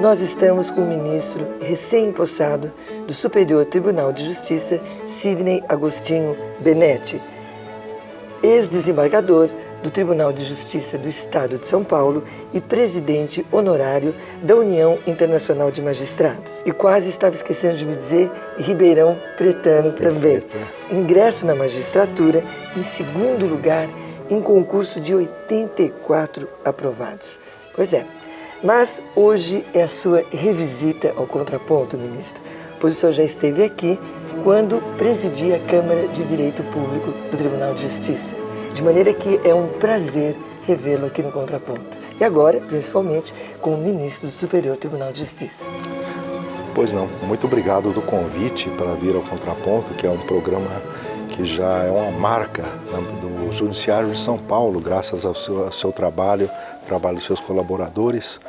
nós estamos com o ministro recém-impossado do Superior Tribunal de Justiça, Sidney Agostinho Benetti, ex-desembargador do Tribunal de Justiça do Estado de São Paulo e presidente honorário da União Internacional de Magistrados. E quase estava esquecendo de me dizer, ribeirão pretano também. Ingresso na magistratura em segundo lugar em concurso de 84 aprovados. Pois é, mas hoje é a sua revisita ao contraponto, ministro, pois o senhor já esteve aqui quando presidia a Câmara de Direito Público do Tribunal de Justiça. De maneira que é um prazer revê-lo aqui no Contraponto. E agora, principalmente, como ministro do Superior Tribunal de Justiça. Pois não, muito obrigado do convite para vir ao Contraponto, que é um programa que já é uma marca do Judiciário de São Paulo, graças ao seu trabalho dos seus colaboradores,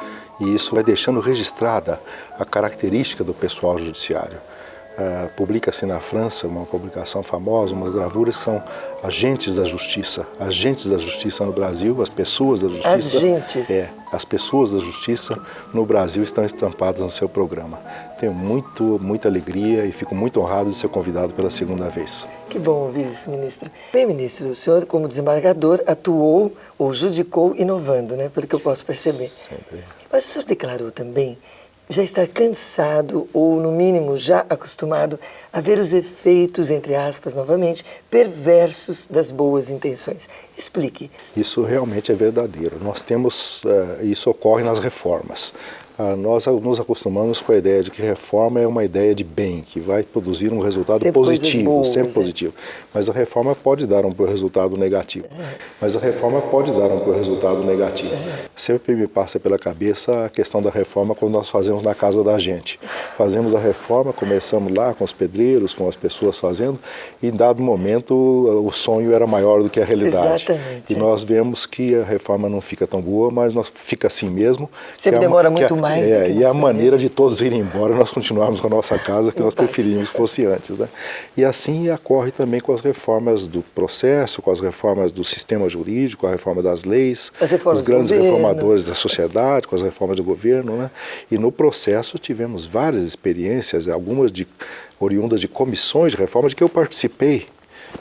e isso vai deixando registrada a característica do pessoal judiciário. Publica-se na França uma publicação famosa, umas gravuras que são agentes da justiça no Brasil, as pessoas da justiça. Agentes? As pessoas da justiça no Brasil estão estampadas no seu programa. Tenho muita alegria e fico muito honrado de ser convidado pela segunda vez. Que bom ouvir isso, ministro. Bem, ministro, o senhor, como desembargador, atuou ou judicou inovando, né? Pelo que eu posso perceber. Sempre. Mas o senhor declarou também já estar cansado ou, no mínimo, já acostumado a ver os efeitos, entre aspas, novamente, perversos das boas intenções. Explique. Isso realmente é verdadeiro. Nós temos, isso ocorre nas reformas. Nós nos acostumamos com a ideia de que reforma é uma ideia de bem, que vai produzir um resultado sempre positivo, boas, sempre positivo. Mas a reforma pode dar um resultado negativo. Sempre me passa pela cabeça a questão da reforma quando nós fazemos na casa da gente. Fazemos a reforma, começamos lá com os pedreiros, com as pessoas fazendo, e em dado momento o sonho era maior do que a realidade. Exatamente. E nós vemos que a reforma não fica tão boa, mas fica assim mesmo. Sempre demora muito mais. E a maneira de todos irem embora, nós continuarmos com a nossa casa, que nós preferíamos que fosse antes, né? E assim ocorre também com as reformas do processo, com as reformas do sistema jurídico, a reforma das leis, os grandes reformadores da sociedade, com as reformas do governo, né? E no processo tivemos várias experiências, algumas oriundas de comissões de reforma de que eu participei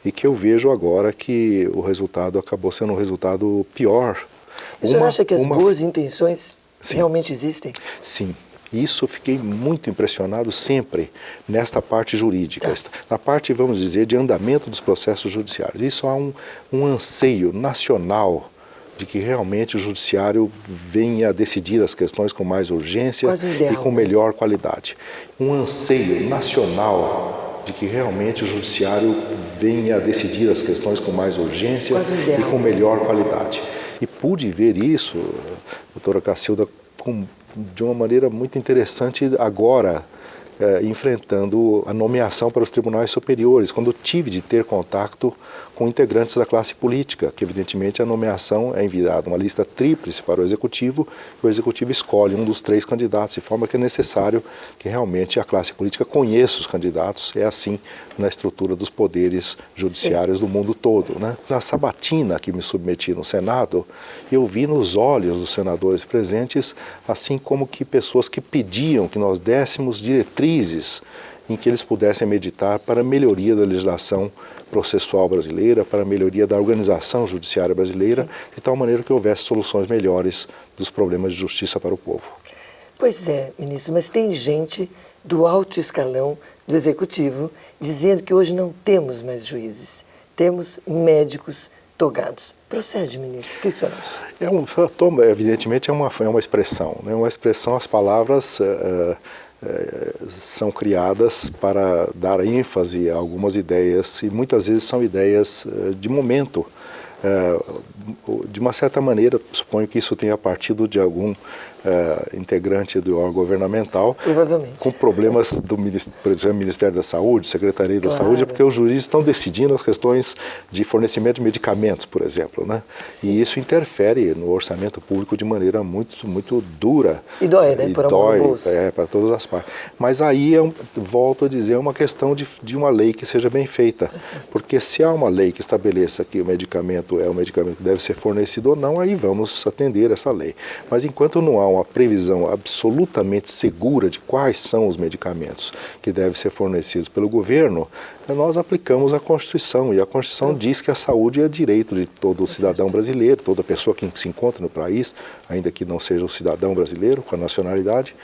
e que eu vejo agora que o resultado acabou sendo um resultado pior. O senhor acha que as boas intenções realmente existem? Sim. Isso fiquei muito impressionado sempre nesta parte jurídica, na parte, vamos dizer, de andamento dos processos judiciários. Isso há um anseio nacional de que realmente o judiciário venha a decidir as questões com mais urgência e com melhor qualidade. Um anseio nacional de que realmente o judiciário venha a decidir as questões com mais urgência e com melhor qualidade. E pude ver isso, doutora Cacilda, de uma maneira muito interessante agora, enfrentando a nomeação para os tribunais superiores, quando tive de ter contato com integrantes da classe política, que evidentemente a nomeação é enviada uma lista tríplice para o executivo, e o executivo escolhe um dos 3 candidatos, de forma que é necessário que realmente a classe política conheça os candidatos, é assim na estrutura dos poderes judiciários do mundo todo, né? Na sabatina que me submeti no Senado, eu vi nos olhos dos senadores presentes, assim como que pessoas que pediam que nós dessemos diretrizes em que eles pudessem meditar para a melhoria da legislação processual brasileira, para a melhoria da organização judiciária brasileira, de tal maneira que houvesse soluções melhores dos problemas de justiça para o povo. Pois é, ministro, mas tem gente do alto escalão do Executivo dizendo que hoje não temos mais juízes, temos médicos togados. Procede, ministro. O que o senhor acha? Evidentemente é uma expressão, né? Uma expressão, as palavras são criadas para dar ênfase a algumas ideias e muitas vezes são ideias de momento. De uma certa maneira, suponho que isso tenha partido de algum integrante do órgão governamental, com problemas do Ministério da Saúde, Secretaria da Saúde, porque os juízes estão decidindo as questões de fornecimento de medicamentos, por exemplo, né? E isso interfere no orçamento público de maneira muito dura. E dói, né? Por amor do bolso. Para todas as partes. Mas aí, volto a dizer, é uma questão de uma lei que seja bem feita. Porque se há uma lei que estabeleça que o medicamento é o medicamento que deve deve ser fornecido ou não, aí vamos atender essa lei. Mas enquanto não há uma previsão absolutamente segura de quais são os medicamentos que devem ser fornecidos pelo governo, nós aplicamos a Constituição, e a Constituição diz que a saúde é direito de todo cidadão brasileiro, toda pessoa que se encontra no país, ainda que não seja um cidadão brasileiro com a nacionalidade,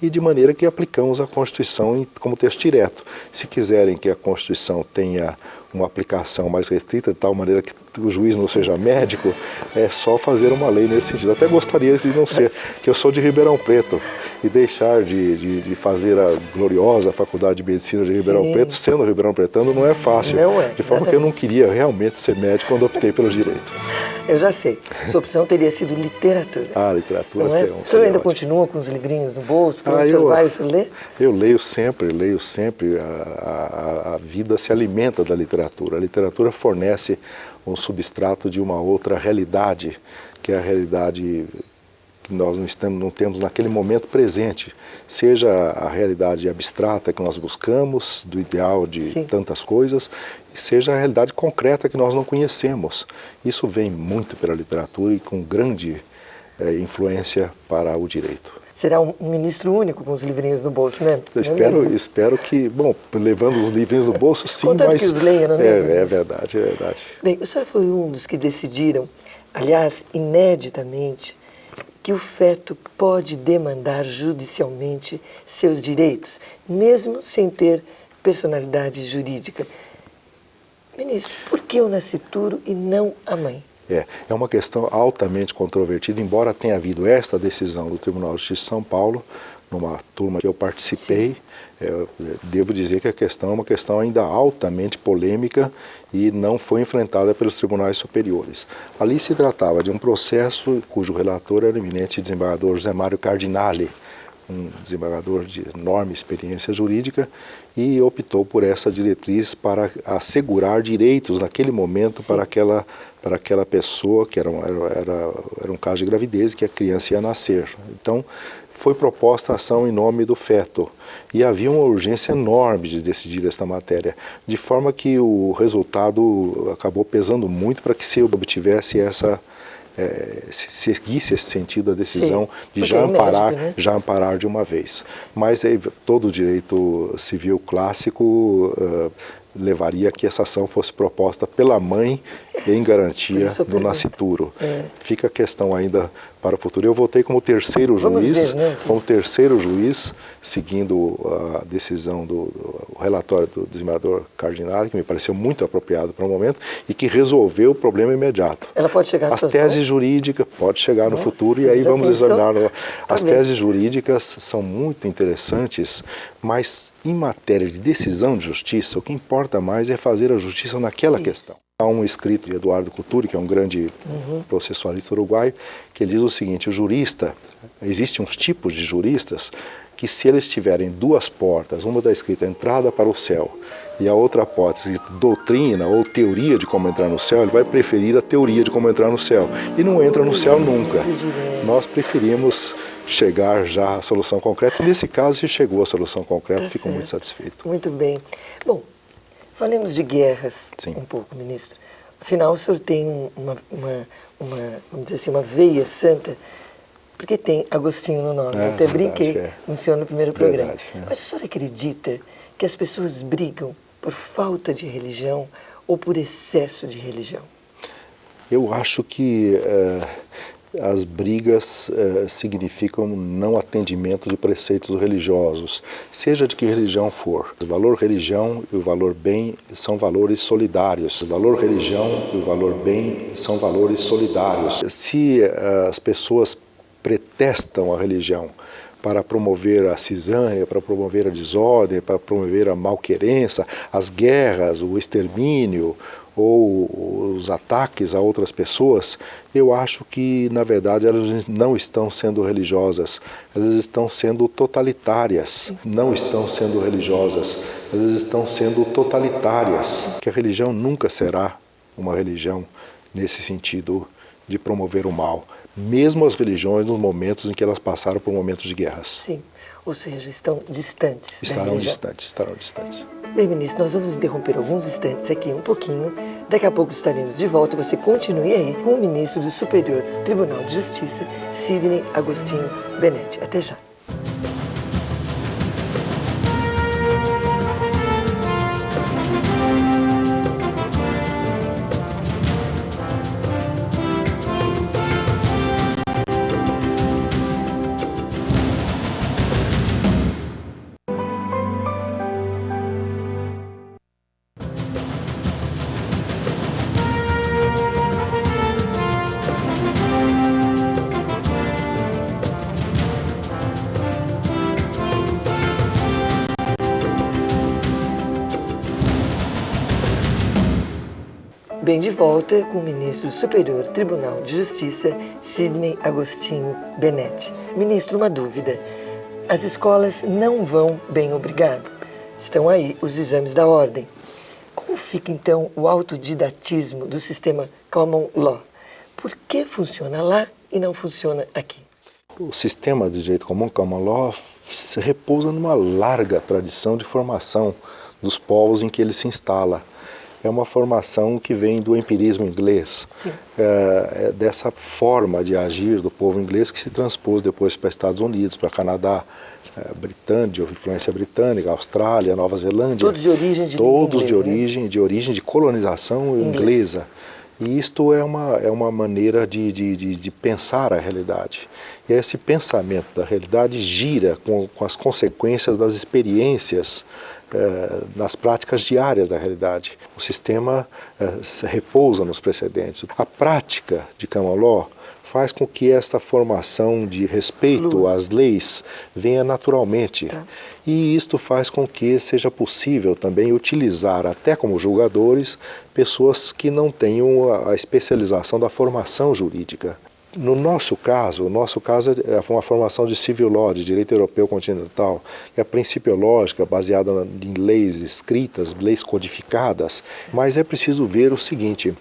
e de maneira que aplicamos a Constituição como texto direto. Se quiserem que a Constituição tenha uma aplicação mais restrita, de tal maneira que o juiz não seja médico, é só fazer uma lei nesse sentido. Até gostaria de não ser, que eu sou de Ribeirão Preto, e deixar de fazer a gloriosa Faculdade de Medicina de Ribeirão Preto, sendo Ribeirão Pretano, não é fácil. Não é. De forma que eu não queria realmente ser médico quando optei pelo direito. Eu já sei, sua opção teria sido literatura. Literatura não é? O senhor ainda continua com os livrinhos no bolso? Para onde o senhor vai, o senhor lê? Eu leio sempre. A vida se alimenta da literatura. A literatura fornece um substrato de uma outra realidade, que é a realidade que nós não temos naquele momento presente, seja a realidade abstrata que nós buscamos, do ideal de tantas coisas, e seja a realidade concreta que nós não conhecemos. Isso vem muito pela literatura e com grande influência para o direito. Será um ministro único com os livrinhos no bolso, né? Eu espero que, levando os livrinhos no bolso, sim, contanto mas... que os leia, não é mesmo? É verdade. Bem, o senhor foi um dos que decidiram, aliás, ineditamente, que o feto pode demandar judicialmente seus direitos, mesmo sem ter personalidade jurídica. Ministro, por que o nascituro e não a mãe? É uma questão altamente controvertida, embora tenha havido esta decisão do Tribunal de Justiça de São Paulo, numa turma que eu participei, devo dizer que a questão é uma questão ainda altamente polêmica e não foi enfrentada pelos tribunais superiores. Ali se tratava de um processo cujo relator era o eminente desembargador José Mário Cardinale, um desembargador de enorme experiência jurídica, e optou por essa diretriz para assegurar direitos naquele momento para aquela pessoa, que era um caso de gravidez, que a criança ia nascer. Então, foi proposta a ação em nome do feto, e havia uma urgência enorme de decidir esta matéria, de forma que o resultado acabou pesando muito para que se obtivesse seguisse esse sentido a decisão de já amparar de uma vez. Mas todo o direito civil clássico levaria a que essa ação fosse proposta pela mãe em garantia do nascituro. Fica a questão ainda para o futuro. Eu votei como terceiro juiz, seguindo a decisão do relatório do desembargador Cardinale, que me pareceu muito apropriado para o momento e que resolveu o problema imediato. Ela pode chegar As teses jurídicas pode chegar no futuro, e aí vamos examinar. As teses jurídicas são muito interessantes, mas em matéria de decisão de justiça, o que importa mais é fazer a justiça naquela questão. Há um escrito de Eduardo Couturi, que é um grande processualista uruguaio, que ele diz o seguinte: o jurista, existem uns tipos de juristas que, se eles tiverem duas portas, uma está escrita entrada para o céu e a outra porta escrita doutrina ou teoria de como entrar no céu, ele vai preferir a teoria de como entrar no céu e não entra no céu nunca. Nós preferimos chegar já à solução concreta, e nesse caso, se chegou à solução concreta, fico muito satisfeito. Muito bem. Bom, falemos de guerras um pouco, ministro. Afinal, o senhor tem vamos dizer assim, uma veia santa, porque tem Agostinho no nome. Eu até brinquei no senhor no primeiro programa. Mas o senhor acredita que as pessoas brigam por falta de religião ou por excesso de religião? Eu acho que as brigas significam não atendimento de preceitos religiosos, seja de que religião for. O valor religião e o valor bem são valores solidários. O valor religião e o valor bem são valores solidários. Se as pessoas pretestam a religião para promover a cisânia, para promover a desordem, para promover a malquerença, as guerras, o extermínio ou os ataques a outras pessoas, eu acho que, na verdade, elas não estão sendo religiosas, elas estão sendo totalitárias. Não estão sendo religiosas, elas estão sendo totalitárias. Que a religião nunca será uma religião nesse sentido de promover o mal, mesmo as religiões nos momentos em que elas passaram por momentos de guerras. Sim, ou seja, estão distantes. Estarão distantes. Bem, ministro, nós vamos interromper alguns instantes aqui, um pouquinho. Daqui a pouco estaremos de volta. Você continue aí com o ministro do Superior Tribunal de Justiça, Sidney Agostinho Benetti. Até já. Bem, de volta com o ministro do Superior Tribunal de Justiça, Sidney Agostinho Benetti. Ministro, uma dúvida. As escolas não vão bem, obrigado. Estão aí os exames da ordem. Como fica, então, o autodidatismo do sistema Common Law? Por que funciona lá e não funciona aqui? O sistema de direito comum, Common Law, se repousa numa larga tradição de formação dos povos em que ele se instala. É uma formação que vem do empirismo inglês, dessa forma de agir do povo inglês que se transpôs depois para Estados Unidos, para Canadá, britânico, influência britânica, Austrália, Nova Zelândia. Todos de origem de Todos inglês, de origem de colonização inglesa. E isto é uma maneira de pensar a realidade. E esse pensamento da realidade gira com as consequências das experiências nas práticas diárias da realidade. O sistema se repousa nos precedentes. A prática de Common Law faz com que esta formação de respeito às leis venha naturalmente. Tá. E isto faz com que seja possível também utilizar, até como julgadores, pessoas que não tenham a especialização da formação jurídica. No nosso caso é uma formação de civil law, de direito europeu continental, é principiológica, baseada em leis escritas, leis codificadas, mas é preciso ver o seguinte: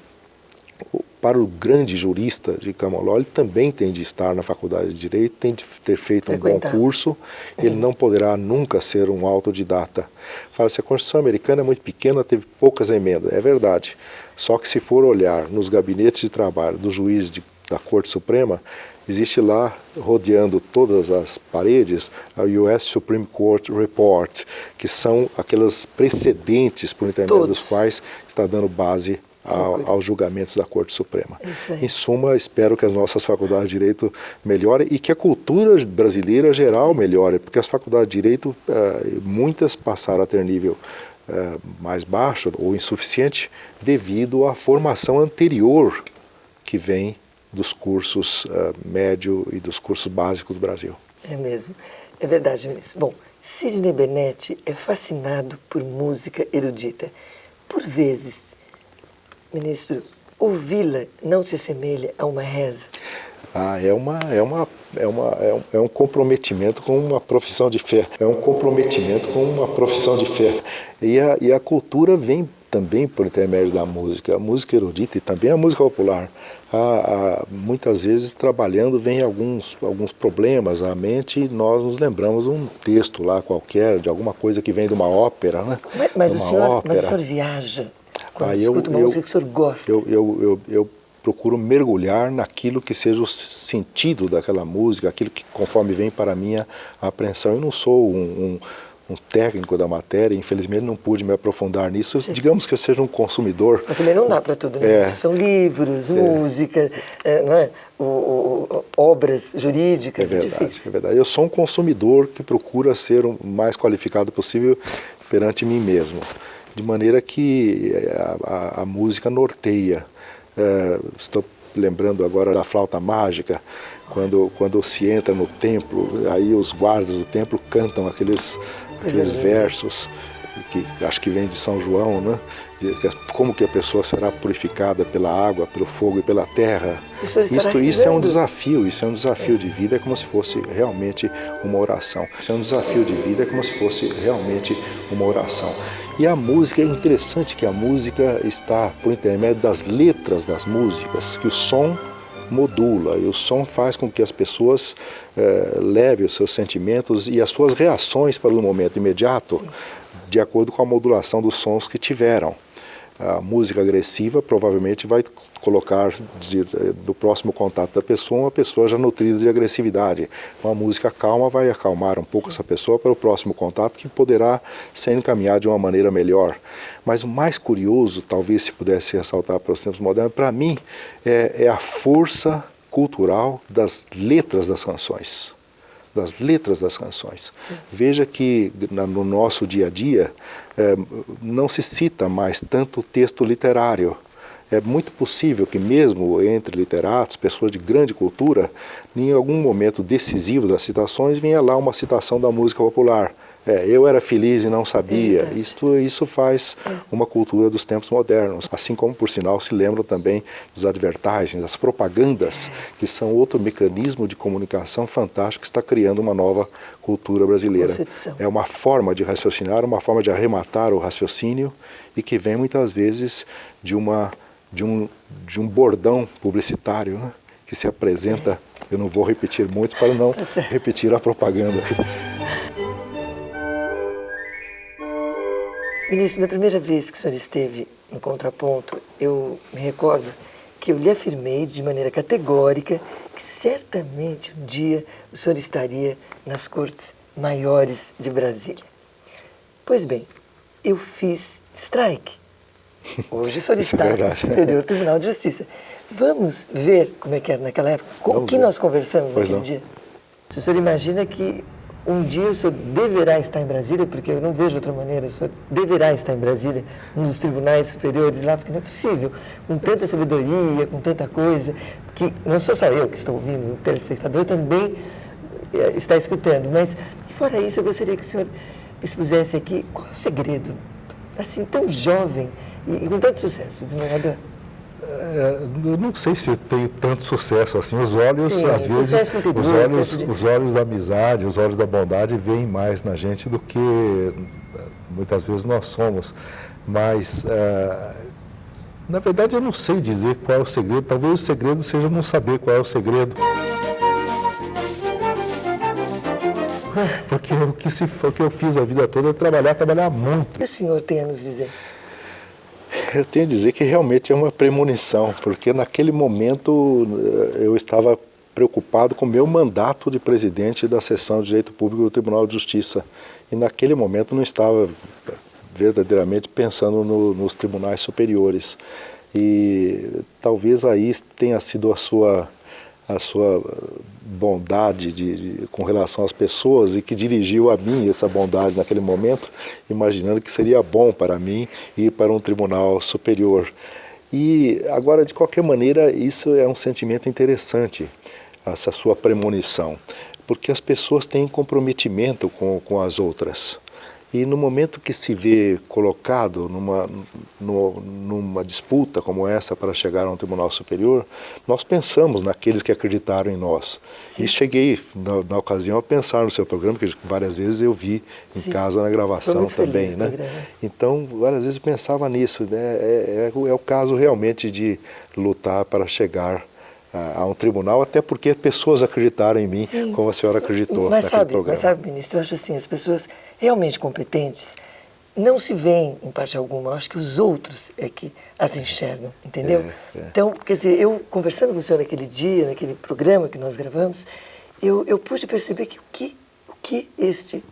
para o grande jurista de Common Law, ele também tem de estar na faculdade de Direito, tem de ter feito um bom curso, ele não poderá nunca ser um autodidata. Fala-se, a Constituição americana é muito pequena, teve poucas emendas, é verdade. Só que se for olhar nos gabinetes de trabalho dos juízes da Corte Suprema, existe lá, rodeando todas as paredes, a US Supreme Court Report, que são aqueles precedentes por intermédio dos quais está dando base aos julgamentos da Corte Suprema. Em suma, espero que as nossas faculdades de Direito melhorem e que a cultura brasileira geral melhore, porque as faculdades de Direito, muitas passaram a ter nível mais baixo ou insuficiente devido à formação anterior que vem dos cursos médio e dos cursos básicos do Brasil. É mesmo, é verdade, ministro. Bom, Sidney Benetti é fascinado por música erudita. Por vezes, ministro, ouvi-la não se assemelha a uma reza? É um comprometimento com uma profissão de fé. É um comprometimento com uma profissão de fé. E a cultura vem também por intermédio da música. A música erudita e também a música popular. Muitas vezes, trabalhando, vem alguns problemas à mente e nós nos lembramos de um texto lá qualquer, de alguma coisa que vem de uma ópera, né? Mas o senhor viaja quando escuta uma música que o senhor gosta? Eu procuro mergulhar naquilo que seja o sentido daquela música, aquilo que conforme vem para a minha apreensão. Eu não sou um técnico da matéria, infelizmente não pude me aprofundar nisso. Sim. Digamos que eu seja um consumidor. Mas também não dá para tudo, né? São livros, música, não é? Obras jurídicas. É verdade. Eu sou um consumidor que procura ser o mais qualificado possível perante mim mesmo, de maneira que a música norteia. Estou lembrando agora da flauta mágica, quando se entra no templo, aí os guardas do templo cantam aqueles versos, que acho que vem de São João, né? Como que a pessoa será purificada pela água, pelo fogo e pela terra. Isso é um desafio, de vida, é como se fosse realmente uma oração. Isso é um desafio de vida, é como se fosse realmente uma oração. E a música, é interessante que a música está por intermédio das letras das músicas, que o som modula, e o som faz com que as pessoas levem os seus sentimentos e as suas reações para o momento imediato, de acordo com a modulação dos sons que tiveram. A música agressiva provavelmente vai colocar no próximo contato da pessoa uma pessoa já nutrida de agressividade. Uma música calma vai acalmar um pouco essa pessoa para o próximo contato, que poderá ser encaminhado de uma maneira melhor. Mas o mais curioso, talvez se pudesse ressaltar para os tempos modernos, para mim é a força cultural das letras das canções. Das letras das canções. Sim. Veja que no nosso dia a dia não se cita mais tanto o texto literário. É muito possível que mesmo entre literatos, pessoas de grande cultura, em algum momento decisivo das citações, venha lá uma citação da música popular. Eu era feliz e não sabia. Isso faz uma cultura dos tempos modernos. Assim como, por sinal, se lembram também dos advertising, das propagandas, que são outro mecanismo de comunicação fantástico que está criando uma nova cultura brasileira. Concepção. É uma forma de raciocinar, uma forma de arrematar o raciocínio, e que vem muitas vezes de um bordão publicitário, né, que se apresenta. Eu não vou repetir muitos para não repetir a propaganda. Ministro, na primeira vez que o senhor esteve no Contraponto, eu me recordo que eu lhe afirmei de maneira categórica que certamente um dia o senhor estaria nas Cortes Maiores de Brasília. Pois bem, eu fiz strike. Hoje o senhor está no Superior Tribunal de Justiça. Vamos ver como é que era naquela época, o que nós conversamos naquele dia. O senhor imagina que um dia o senhor deverá estar em Brasília, porque eu não vejo outra maneira, o senhor deverá estar em Brasília, num dos tribunais superiores lá, porque não é possível, com tanta sabedoria, com tanta coisa, que não sou só eu que estou ouvindo, o telespectador também está escutando, mas, fora isso, eu gostaria que o senhor expusesse aqui qual é o segredo, assim, tão jovem e com tanto sucesso, desembargador. Eu não sei se eu tenho tanto sucesso assim. Os olhos, às vezes, os olhos da amizade, os olhos da bondade veem mais na gente do que muitas vezes nós somos. Mas, na verdade, eu não sei dizer qual é o segredo. Talvez o segredo seja não saber qual é o segredo. Porque o que eu fiz a vida toda é trabalhar muito. O que o senhor tem a nos dizer? Eu tenho a dizer que realmente é uma premonição, porque naquele momento eu estava preocupado com o meu mandato de presidente da Seção de Direito Público do Tribunal de Justiça. E naquele momento não estava verdadeiramente pensando nos tribunais superiores. E talvez aí tenha sido a sua bondade com relação às pessoas, e que dirigiu a mim essa bondade naquele momento, imaginando que seria bom para mim ir para um tribunal superior. E agora, de qualquer maneira, isso é um sentimento interessante, essa sua premonição, porque as pessoas têm comprometimento com as outras. E no momento que se vê colocado numa disputa como essa para chegar a um tribunal superior, nós pensamos naqueles que acreditaram em nós. Sim. E cheguei, na ocasião, a pensar no seu programa, que várias vezes eu vi em casa na gravação também. Né? Então, várias vezes eu pensava nisso. Né? É o caso realmente de lutar para chegar a um tribunal, até porque pessoas acreditaram em mim, sim, como a senhora acreditou naquele programa. Mas sabe, ministro, eu acho assim, as pessoas realmente competentes não se veem em parte alguma, eu acho que os outros é que as enxergam, entendeu? Então, quer dizer, eu conversando com o senhor naquele dia, naquele programa que nós gravamos, eu pude perceber que o que este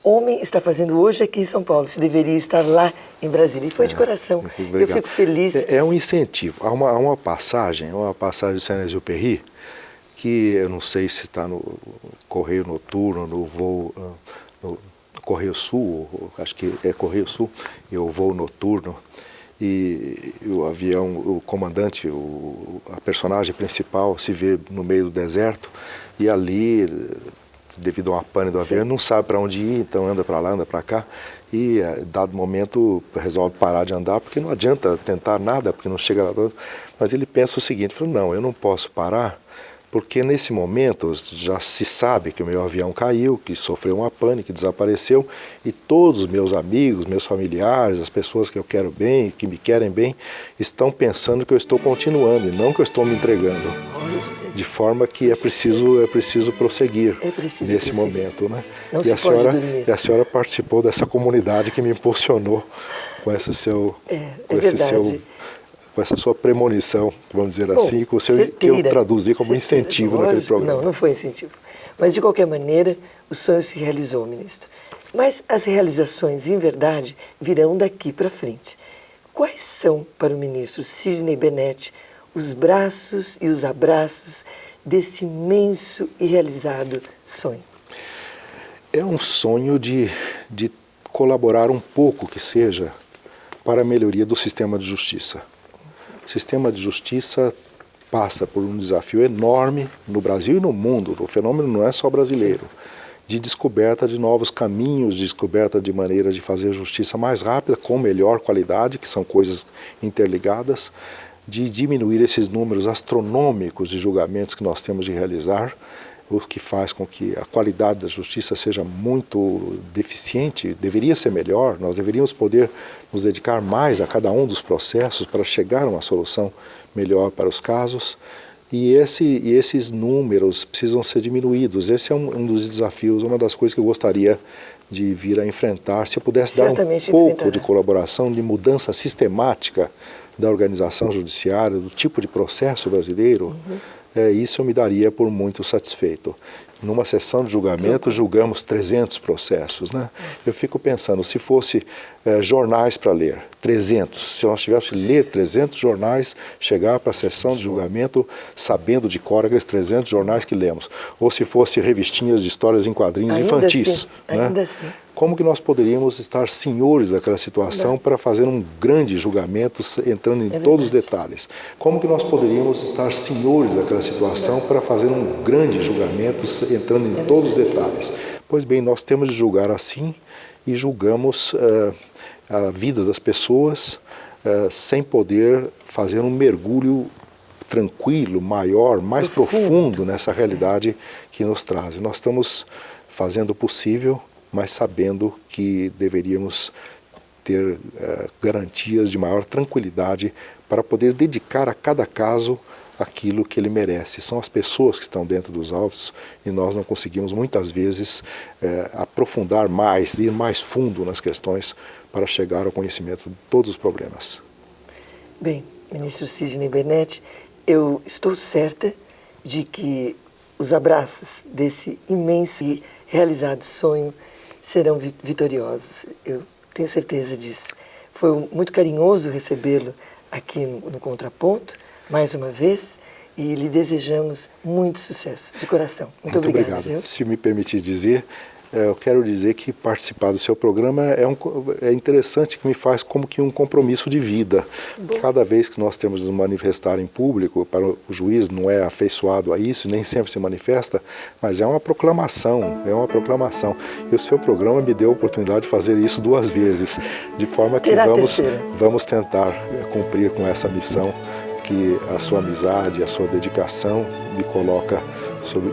homem está fazendo hoje aqui em São Paulo, se deveria estar lá em Brasília. E foi de coração. Obrigado. Eu fico feliz. É um incentivo. Há uma passagem de Saint-Exupéry, que eu não sei se está no Correio Noturno, no voo, no Correio Sul, acho que é Correio Sul, e o voo noturno, e o avião, o comandante, a personagem principal se vê no meio do deserto, e ali, devido a uma pane do avião, não sabe para onde ir, então anda para lá, anda para cá, e dado momento resolve parar de andar, porque não adianta tentar nada, porque não chega lá. Mas ele pensa o seguinte, fala, não, eu não posso parar, porque nesse momento já se sabe que o meu avião caiu, que sofreu uma pane, que desapareceu, e todos os meus amigos, meus familiares, as pessoas que eu quero bem, que me querem bem, estão pensando que eu estou continuando e não que eu estou me entregando. De forma que é preciso prosseguir nesse momento, né? Não se pode dormir. E a senhora participou dessa comunidade que me impulsionou com esse seu, com essa sua premonição, vamos dizer assim, com o seu, que eu traduzi como incentivo naquele programa. Não foi incentivo. Mas, de qualquer maneira, o sonho se realizou, ministro. Mas as realizações, em verdade, virão daqui para frente. Quais são, para o ministro Sidney Bennett, os braços e os abraços desse imenso e realizado sonho? É um sonho de colaborar um pouco, que seja, para a melhoria do sistema de justiça. O sistema de justiça passa por um desafio enorme no Brasil e no mundo. O fenômeno não é só brasileiro. Sim. De descoberta de novos caminhos, de descoberta de maneiras de fazer justiça mais rápida, com melhor qualidade, que são coisas interligadas, de diminuir esses números astronômicos de julgamentos que nós temos de realizar, o que faz com que a qualidade da justiça seja muito deficiente, deveria ser melhor, nós deveríamos poder nos dedicar mais a cada um dos processos para chegar a uma solução melhor para os casos. E esses números precisam ser diminuídos. Esse é um dos desafios, uma das coisas que eu gostaria de vir a enfrentar. Se eu pudesse dar um pouco de colaboração, de mudança sistemática da organização judiciária, do tipo de processo brasileiro, isso eu me daria por muito satisfeito. Numa sessão de julgamento, julgamos 300 processos, né? Eu fico pensando, se fosse jornais para ler, 300, se nós tivéssemos que ler 300 jornais, chegar para a sessão de julgamento sabendo de cor aqueles 300 jornais que lemos, ou se fosse revistinhas de histórias em quadrinhos infantis, né? Ainda assim. Como que nós poderíamos estar senhores daquela situação para fazer um grande julgamento, entrando em todos os detalhes? Como que nós poderíamos estar senhores daquela situação para fazer um grande julgamento, entrando em todos os detalhes? Pois bem, nós temos de julgar assim e julgamos a vida das pessoas sem poder fazer um mergulho tranquilo, maior, mais profundo nessa realidade que nos traz. Nós estamos fazendo o possível, mas sabendo que deveríamos ter garantias de maior tranquilidade para poder dedicar a cada caso aquilo que ele merece. São as pessoas que estão dentro dos autos e nós não conseguimos muitas vezes aprofundar mais, ir mais fundo nas questões para chegar ao conhecimento de todos os problemas. Bem, ministro Sidney Bennett, eu estou certa de que os abraços desse imenso e realizado sonho serão vitoriosos. Eu tenho certeza disso. Foi muito carinhoso recebê-lo aqui no Contraponto, mais uma vez, e lhe desejamos muito sucesso, de coração. Muito obrigado. Viu? Se me permitir dizer, eu quero dizer que participar do seu programa é interessante, que me faz como que um compromisso de vida. Cada vez que nós temos de nos manifestar em público, para o juiz não é afeiçoado a isso, nem sempre se manifesta, mas é uma proclamação, E o seu programa me deu a oportunidade de fazer isso 2 vezes, de forma que vamos tentar cumprir com essa missão que a sua amizade, a sua dedicação me coloca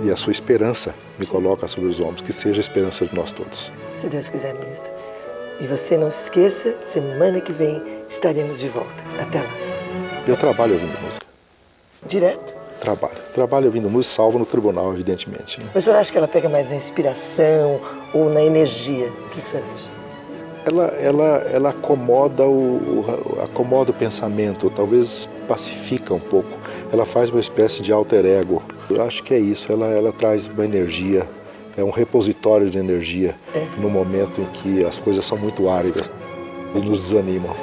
e a sua esperança me coloca sobre os ombros, que seja a esperança de nós todos. Se Deus quiser, ministro. E você não se esqueça, semana que vem estaremos de volta. Até lá. Eu trabalho ouvindo música. Direto? Trabalho ouvindo música, salvo no tribunal, evidentemente. Né? Mas o senhor acha que ela pega mais na inspiração ou na energia? O que o senhor acha? Ela acomoda o pensamento, talvez pacifica um pouco. Ela faz uma espécie de alter ego. Eu acho que é isso, ela traz uma energia, é um repositório de energia no momento em que as coisas são muito áridas e nos desanimam.